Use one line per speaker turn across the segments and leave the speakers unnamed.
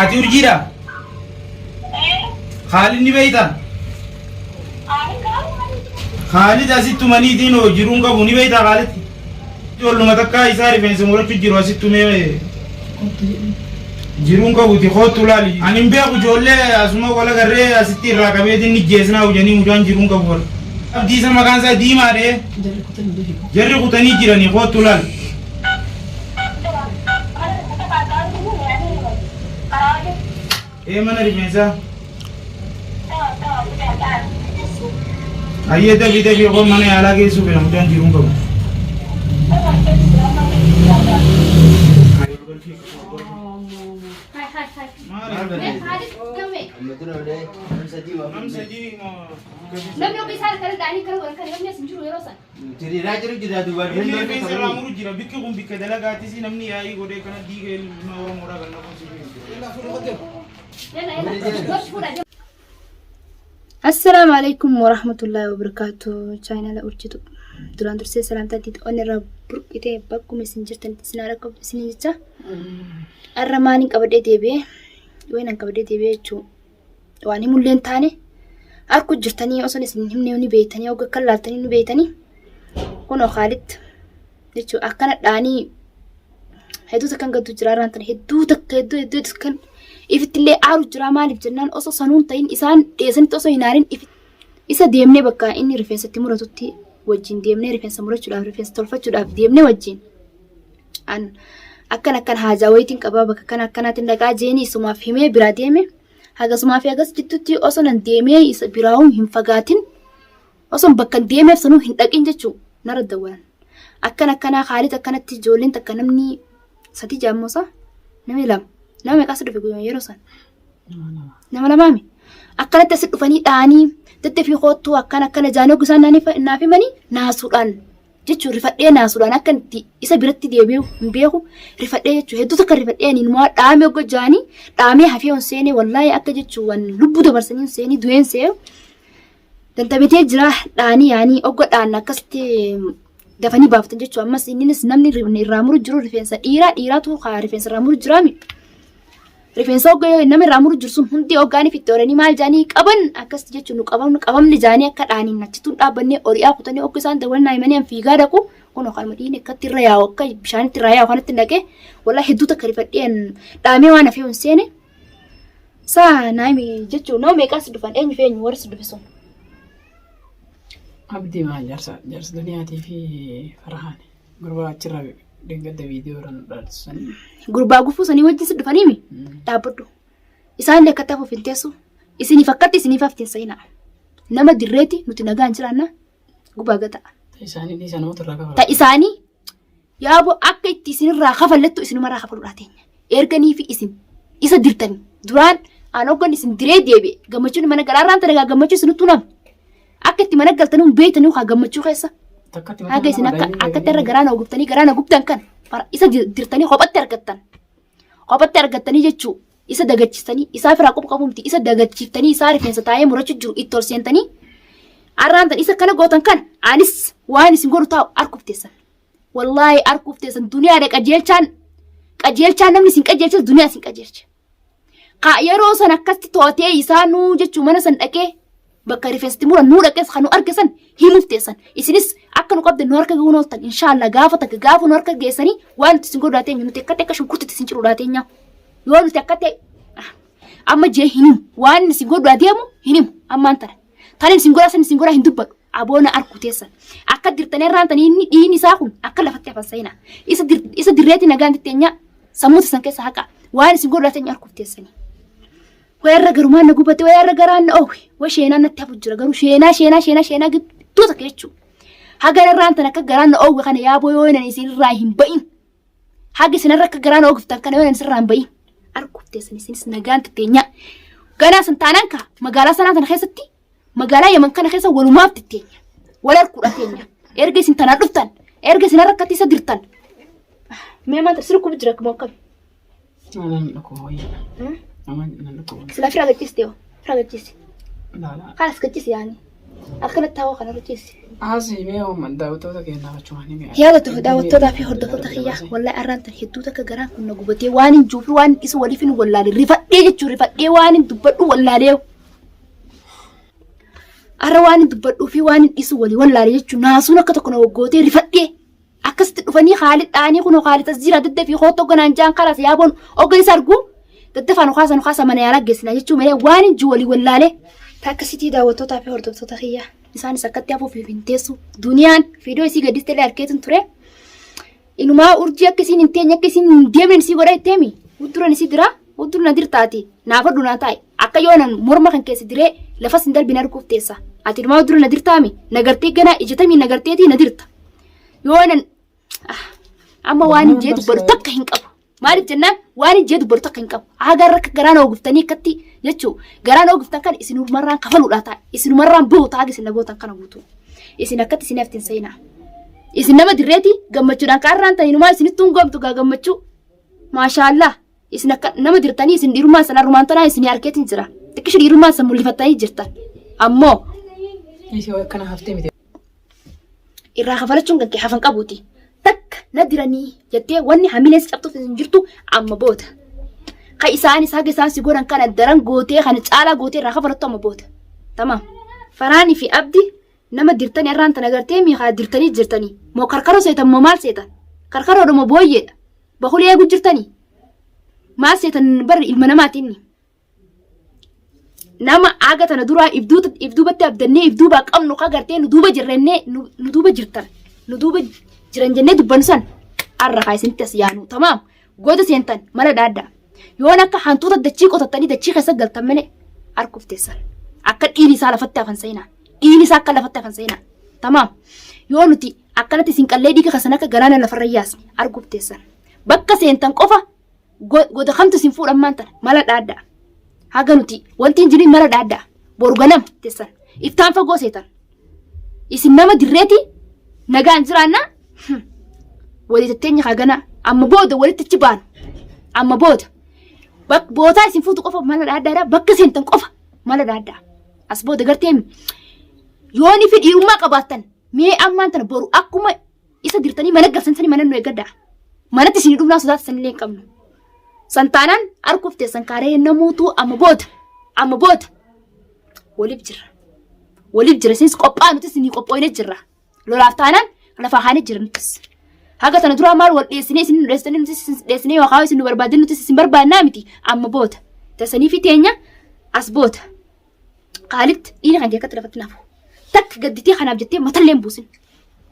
ati urjiidha? Khaalid ni beeyta? Khaalid asittu maniitiin hoo jiruun qabu ni beeyta Khaalid? Ijoolluma takkaa isaa rifeensa murachuu jiru asittu mee jiruun qabuuti kootu laali. Ani hin beeku ijoollee asuma wal agarree asitti irraa qabeetiin ni jeesnaa hojjanii mucaan jiruun qabu wal. Abdii isa maqaan isaa diimaadhe. Jarri kutanii jiranii kootu laali. Mana rifeensaa? Ayyee Dabii kun mana yaalaa geessuuf mucaan jiruun qabu.
Namni ofi isaa kana daanii kana wal kan namni asin jiru yeroo san.
Jira duuba. Rifeensa irraa muru jira. Bikki kun bikka dalagaatis namni yaa'ii godhee kana diigee ilma Oromoodhaa kan nama
السلام عليكم ورحمة الله وبركاته. channel urjitu duraan dursee salaamtaa itti on irraa burqitee bakkuma isin jirtan isin rakkoon isin jecha arramaaniin qabadhee deebi'ee waan qabadhee deebi'ee jechuun waan himulleen taane harku jirtanii osoo isin himnee ni beeytanii hogga kan laaltanii ni beeytanii kunoo Khaalid jechuun akkana dhaanii hedduu kan gaddu jira irraan tan hedduu kan ifittillee aaru jira maaliif jennaan osoo sanuun ta'in isaan dheessanitti osoo hin aarin isa deemnee bakka inni rifeensatti muratutti wajjin deemnee rifeensa murachuudhaaf rifeensa tolfachuudhaaf deemnee wajjin akkan haajaa wayitiin qabaa bakka kana akkanaatiin dhaqaa jeeni isumaaf himee biraa deeme hagasumaa fi hagas jittutti osoo nan deemee isa biraawuu hin fagaatin osoo bakka deemeef sanuu hin dhaqin jechuu nara dawwalan akkanaa Khaalid akkanatti ijoolleen takka namni sadi jaammosa namni lama nama meeqas dhufe guyyaa yeroo san nama lamaami akkanatti asi dhufanii dhaanii daddafi kootu akkana jaanoo gusaan naaf himanii naasuudhaan jechuun rifadhee naasuudhaan akkanatti isa biratti deebi'u hin beeku rifadhee jechuun hedduu takka rifadhee ani immoo dhaamee ogga jaanii dhaamee hafee on seenee wallaahi akka jechuun lubbuu dabarsanii on seenii du'een see'u dantabitee jira dhaanii yaanii ogga dhaan akkasitti dafanii baaftan jechuun ammas innis namni irraa muru jiru rifeensa dhiiraatu rifeensa irraa muru jiraami. Rifeensa ogga nama irraa muru jiru sun hundi oggaaniif itti horanii maal jaanii qaban akkasii jechuun qabamni jaanii akka dhaaniin achituun dhaabbannee horiyaa kutanii ogga isaan dabalnaa himanii an fiigaa dhaqu kun okaan madiin akkatti irra yaa'u akka bishaanitti irraa yaa'u kanatti dhaqee wallaahi hedduu takka rifadheen dhaamee waan hafee on seene saa naami jechuun nama meeqaas dhufan eenyu fi eenyu warri dhufe sun.
Abdii maal jaarsa Duniyaatii fi Farahaan gurbaa achirraa deeggarda viidiyoo irraan dhaabsisanii.
Gurbaa gufuu sanii wajjin dhufaniimi dhaabbadhu. Isaan akka ta'uuf hin teessu. Isiniif akkatti isiniif hafteen sayinaa. Nama dirreeti nuti nagaan jiraanna gubaa gata'a.
Isaanii dhiisa namoota irraa kafalu.
Isaanii yaaboo akka itti isinirraa kafallettu isinumarraa kafaluudhaa teenya. Erganii fi isin isa dirtanii duraan aan hoggan isin diree deebi'e gammachuun mana garaarraan tanagaa gammachuu isinuttuu nama. Akka itti mana galtanii beeytanii haa gammachuu keessa. Haga isin akkatti irra garaan oguftanii garaan oguftan kan isa dirtanii kophatti argattanii jechuu isa dagachistanii isaa firaa qabumti isa dagachiftanii isaa rifeensa taa'ee murachuu jiru itti ol seentanii arraantan isa kana gootan kan anis waan isin godhu taa'u arkufteessan wallaahi arkufteessan duniyaadha qajeelchaan namni isin qajeelchas duniyaa isin qajeelcha yeroo san akkatti tootee isaanuu jechuu mana san dhaqee bakka rifeensi muran nuu dhaqees kan nu argisan himuuf teessan isinis akka nu qabdan nu harka ga'uun ooltan inshaallah gaafa nu harka geessanii waan isin godhu dhaateenya nuti akka shunkurtitti isin ciru dhaateenya yoo nuti akka ta'e amma jee hinimu waan isin godhu dhaateemu hinimu ammaan tanan isin godhaa hin dubbadhu aboona arku teessan akka dirtanii irraantanii inni dhiin isaa kun akka lafatti hafan sayina isa dirreetti nagaan titteenya sammuu teessan keessa haqa waan isin godhu dhaateenya arkuuf teessanii. Wayarra garumaan na gubate wayarra garaan na oowe way sheenaan natti hafu jira garuu sheenaa gidduu takka jechuudha. Haga irraan tan akka garaan na oowe kana yaaboo yoo nan isin irraa hin ba'in. Haga isin irra akka garaan na ooguftan kana yoo nan isin irraa hin ba'in. Arguuf teessan isinis nagaan titteenya. Ganaa san taanaan ka magaalaa sanaa tana keessatti magaalaa Yaman kana keessa walumaaf titteenya. Wal harkuudha teenya. Erga isin tanaa dhuftan erga isin irra akkatti isa dirtan. Mee maanta sirkuu jira akkuma akkami. Sila fira gachiste yo, fira gachiste. Kalas gachiste yaani. أكلت تاوى خنا رجيس
Asii mee uuman daawwattoota keenyaa jechuun ni
يا داوتودا في هردفوتا خيا والله أرانت هدوتا كجران كنا قبتي وان جوفي وان إسوا ولي فين ولا لي رفقي جتشو رفقي وان دبدو ولا ليه أروان دبدو في وان إسوا ولي ولا لي جتشو ناسونا كتكنا وقوتي رفقي أكست فني خالد أني كنا خالد الزيرة ضد في خوتو كنا نجان خلاص يابون أوكي سارقو ضد فانو خاصة من يلا جسنا جتشو مني وان جوالي ولا ليه تاكسيتي داوتودا في هردفوتا خيا isaan sakkatti hafuuf finteessu duniyaan fiidoo isii gadis tele arkeetin ture inumaa urjii akkasiin hin teenye akkasiin hin deemne isii godha itteemi udduran isii dira uddurna dirtaati naafa dunaa taa'e akka yoonan morma kan keessa diree lafas hin dalbin arguuf teessa ati inumaa uddurna dirtaami nagartee ganaa ijatamii nagarteetii na dirta yoonan amma waan hin jeetu baru takka hin qabu maaliif jennaan waan hin jeetu baru takka hin qabu agarra garaan oguftanii akkatti jechuu garaan oguftan kan isinumarraan kafaluudha ta'a isinumarraan bu'u ta'a isin nagootan kana guutuu isin akkatti isin haftin seenaa isin nama dirreeti gammachuudhaan kaarraan ta'in inumaa isinitti hungoomtu gaa gammachuu maashaallah isin akka nama dirtanii isin dhiirummaan sana rumaantanaa isin harkeetiin jira xiqqishu dhiirummaan san mul'ifattanii jirtan ammoo
kana haftee miti
irraa kafalachuun kan kee hafan qabuuti takka na diranii jettee wanni hamilees cabtuuf isin jirtu amma booda ka isaanis haga isaan si godhan kana daran gootee kana caalaa gootee irraa kafalattu amma booda tamam faraanii fi abdi nama dirtanii irraan tan agartee miikaa dirtanii jirtanii moo karkaroo seetan moo maal seetan karkaroodha moo booyyeedha bakulee eegu jirtanii maal seetan barri ilma namaatiin nama aga tana duraa ibduubatti abdannee ibduubaa qabnu ka gartee nu duuba jirrennee nu duuba jirtan nu duuba jiran jennee dubbannu san arra kaa isinitti as yaanu tamaam goota seentan mala daaddaa yoon akka hantuuta dachii qotattanii dachii keessa galtan malee arguuf teessan akka dhiini isaa lafatti hafan seenaa dhiini isaa akka lafatti hafan seenaa tamaam yoo nuti akkanatti isin qallee dhiiga kasan akka galaana lafarra yaasne arguuf teessan bakka seentan qofa goda kamtu isin fuudhan maantan mala daaddaa haga nuti wanti hin jirin mala daaddaa boru ganam teessan iftaan fagoo seetan isin nama dirreeti nagaan jiraannaa walitti teenya hagana amma booda walitti achi baanu amma booda bootaa isin fuutu qofa mala daaddaadha bakka seentan qofa mala daaddaa as booda garteemi yooni fi dhiirummaa qabaattan mee ammaan tana boru akkuma isa dirtanii mana galsantanii mana nu eeggaddaa manatti isin dhumnaa sodaata sanillee hin qabnu santaanaan arguuf teessan kaaree namuutuu amma booda waliif jira isinis qophaa nuti isinii qophooyne jirra lolaaf taanaan lafa haane jira nutis haga tana duraa maal wal dhiyeessinee isin dhiyeessanii nuti dhiyeessinee yookaan isin nu barbaadin nuti isin barbaadnaa miti amma booda tasanii fi teenya as booda qaalitti dhiini kan keekkatti lafatti nafu takka gadditee kanaaf jettee matallee hin buusin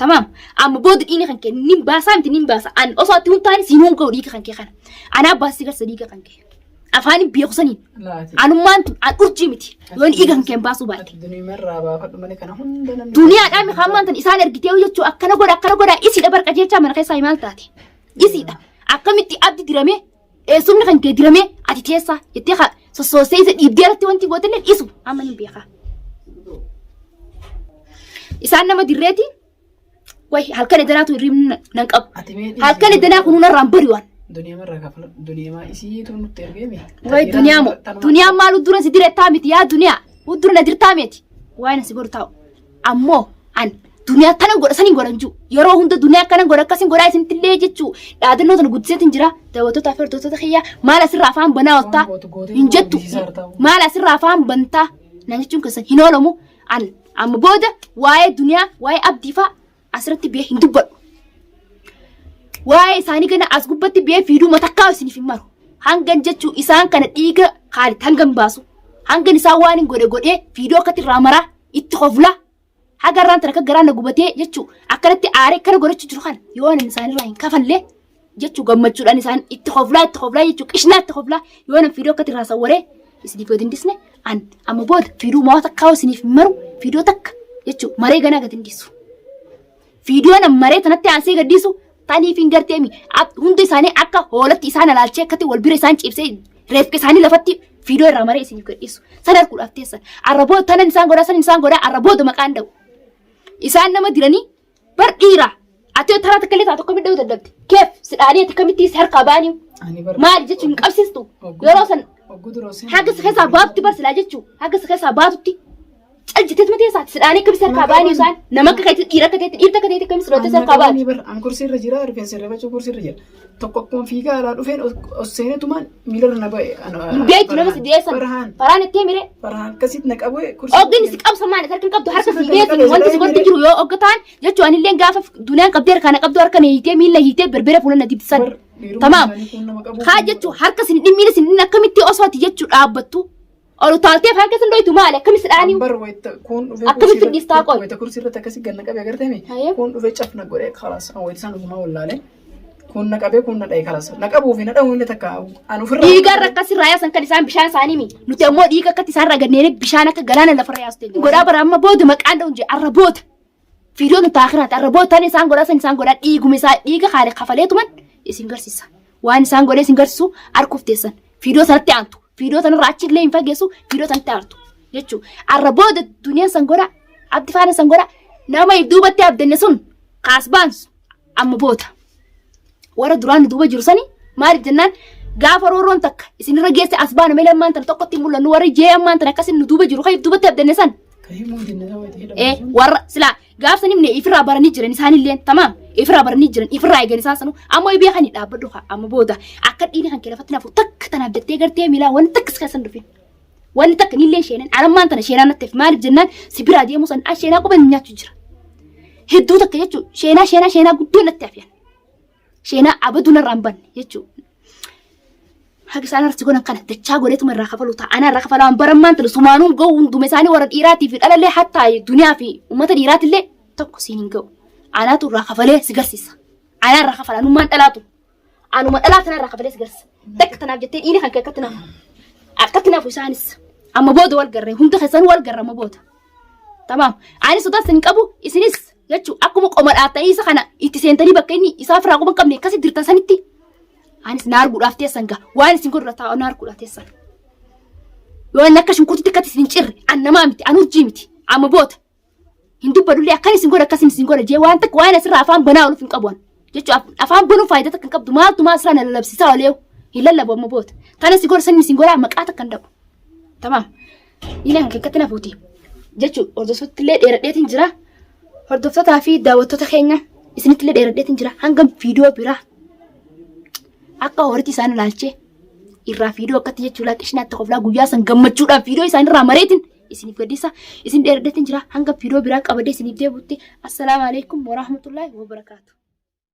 tamaam amma booda dhiini kan kee nin baasaa miti nin baasa an osoo atti hun taane siin honga'u dhiiga kan kee kana anaa baasii garsa dhiiga kan kee afaanin beekusaniin anummaan tun an urjii miti yoon dhiiga kan kee hin baasuu baate duniyaadhaan miqaamaan tan isaan ergitee jechuu akkana godha isiidha barqa jechaa mana keessaa himaal taate isiidha akkamitti abdi diramee eessumni kan kee diramee ati teessaa jettee sossoosee isa dhiibdee irratti wanti gootellee isu amma nin beekaa isaan nama dirreeti way halkan edanaatu hirribni nan qabu halkan edanaa kunuun irraan bari waan
duniyaa isiitu nutti ergeemi
way duniyaa maal udduran si direttaa miti yaa duniyaa uddura na dirtaa miti waan si godhu taa'u ammoo an duniyaa tanan godha saniin godhan jiru yeroo hunda duniyaa akkanan godha akkasiin godhaa isintillee jechuu dhaadannoo tana guddiseetiin jira daawwattoota fi hordoftoota kiyyaa maal asirraa afaan banaa ooftaa hin jettu maal asirraa afaan bantaa naan jechuun keessan hin oolamu an amma booda waa'ee duniyaa waa'ee abdii fa'aa asirratti biyya hin dubbadhu waa'ee isaanii gana as gubbatti biyya fiiduu matakkaa isiniif hin maru hangan jechuu isaan kana dhiiga Khalid hangan baasu hangan isaa waan hin godhee fiiduu akkatti irraa maraa itti hoflaa haga irraan tana akka garaan na gubatee jechuu akkanatti aaree kana godhachuu jiru kana yoo nan isaanirraa hin kafallee jechuu gammachuudhaan isaan itti hoflaa jechuu qishnaa itti hoflaa yoo nan fiiduu akkatti irraa sawwaree isiniif yoo dindisne an amma booda fiiduu maa takkaa isiniif hin maru fiiduu takka jechuu maree ganaa gad hindisu fiiduu nan maree tanatti aansee gaddiisu taniif hin garteemi hundi isaanii akka hoolatti isaan alaalchee akkatti wal bira isaan ciibsee reefka isaanii lafatti fiidoo irraa maree isiniif gadhiisu san arguudhaaf teessan arraboota tanan isaan godhaa arraboota maqaan da'u isaan nama diranii bar dhiiraa ati taraa takka illee taatu akkamitti dha'uu dadhabde keef sidhaanii ati akkamitti si harkaa baanii maali jechuun hin qabsiistu yeroo san haga isa keessaa baatutti barsilaa jechuu haga isa keessaa baatutti Caljiteet matee isaati sidhaanii akka bisaan kaabaanii isaan nama akka keetti dhiira akka keetti dhiirta akka keetti akkamitti lootee isaan kaabaani.
An kursii irra jira rifeensa irra bachuu kursii irra jira. Tokko akkuma fiigaa alaa dhufeen seenetumaan miila irra na ba'e.
Beektu nama si dhiyeessan faraan ittee mire.
Faraan akkasitti na qabu kursii.
Oggin si qabsa maali harka qabdu harka si dhiyeessan wanti si wanti jiru yoo ogga ta'an jechuun anillee gaafa duniyaan qabdee harkaan qabdu harka na hiitee miila hiitee berbera fuula na dibbisan. Tamaam. Haa jechuun harka si dhimmiila si akkamitti osoo ati jechuun dhaabbattu. Olu taaltee faan keessa ndoitu maali akkamitti dhaanii akkamitti dhiistaa qoy
wayita kursii irratti akkasii ganna qabee agartee kun dhufee cafna godhee kalaas wayita isaan dhugumaa wallaalee kun na qabee kun na dha'ee kalaas na qabuu fi na dha'uu inni takka an ofirraa
dhiigarra akkasii raayasan kan isaan bishaan isaanii mi nuti ammoo dhiiga akkatti isaan ragannee bishaan akka galaana lafa raayaasu ta'e godhaa bara amma booda maqaan dha'u jee arraboota fiidiyoon nuti akiraati arraboota isaan godhaa isaan godhaa dhiiguma isaa dhiiga haala kafaleetuman isin garsiisa waan isaan godhee isin garsiisu harkuuf teessan fiidiyoo sanatti aantu. Video tan raachillee hin fageessu video tan taartu jechuudha. Arrabooda duniyaan sangoora abdi faana sangoora nama duubatti abdanne sun kaasbaan amma boota. Warra duraan duuba jiru sani maaliif jennaan gaafa rooroon takka isinirra geesse asbaan meela ammaan tan tokkotti mul'annu warra jee ammaan tan akkasin nu duuba jiru kan duubatti abdanne san. Warra silaa gaaf sanimne ifirraa baranii jiran isaanillee tamaam ifirraa baranii jiran ifirraa eegan isaan sanu ammoo ibee kan dhaabbadhu amma booda akka dhiini kan keelafatti nafu takka tan abdattee gartee miilaa wanti takka iskasan dhufin wanti takka nillee sheenan alammaan tana sheenaa natteef maaliif jennaan sibiraa deemuu san sheenaa quban nyaachuu jira hedduu takka jechuu sheenaa guddoo natti afyan sheenaa abaduu narraa hin banne jechuu hagi isaan arsi godhan kana dachaa godheetuma irraa kafalu ta'a ana irraa kafalaa barammaan tana sumaanuu ga'u hundume isaanii warra dhiiraatii fi dhalallee hattaa duniyaa fi uummata dhiiraatillee tokko siin hin ga'u anaatu irraa kafalee si garsiisa anaa irraa kafala anummaan dhalaatu anuma dhalaa tana irraa kafalee si garsiisa takka tanaaf jettee dhiini kan akkatti naafu isaanis amma booda wal garree hunda keessan wal garra amma booda tamaam ani sodaa sin qabu isinis jechuu akkuma qoma dhaataniisa kana itti seentanii bakka inni isaaf irraa quban qabne akkasi dirtan sanitti anis naar gudhaaf teessan gaa waan isin godhura taa'u naar gudhaaf teessan yoo inni akka shunkurtitti akkati isin cirre annamaa miti an hojii miti amma booda hin dubbadullee akkan isin godha akkasin isin godha jee waan takka waan asirraa afaan banaa oluuf hin qabuan jechuu afaan banuu faayidaa takka hin qabdu maaltu maa asirraa na lallabsiisaa oleewu hin lallabu amma booda tana isin godha sanin isin godha maqaa takka hin dhabu tamaam inni kan kekkatti nafuuti jechuu hordoftoottillee dheeradheetiin jira hordoftotaa fi daawwattoota keenya isinittillee dheeradheetiin jira hangam viidiyoo biraa akka horiitti isaan ilaalchee irraa viidiyoo akkatti jechuu laaqishina akka qoflaa guyyaa san gammachuudhaan viidiyoo isaan irraa mareetiin isiniif gaddisa isin dheeradheetiin jira hanga viidiyoo biraa qabadee isiniif deebutti assalaamu alaykum wa rahmatullahi wa barakaatu.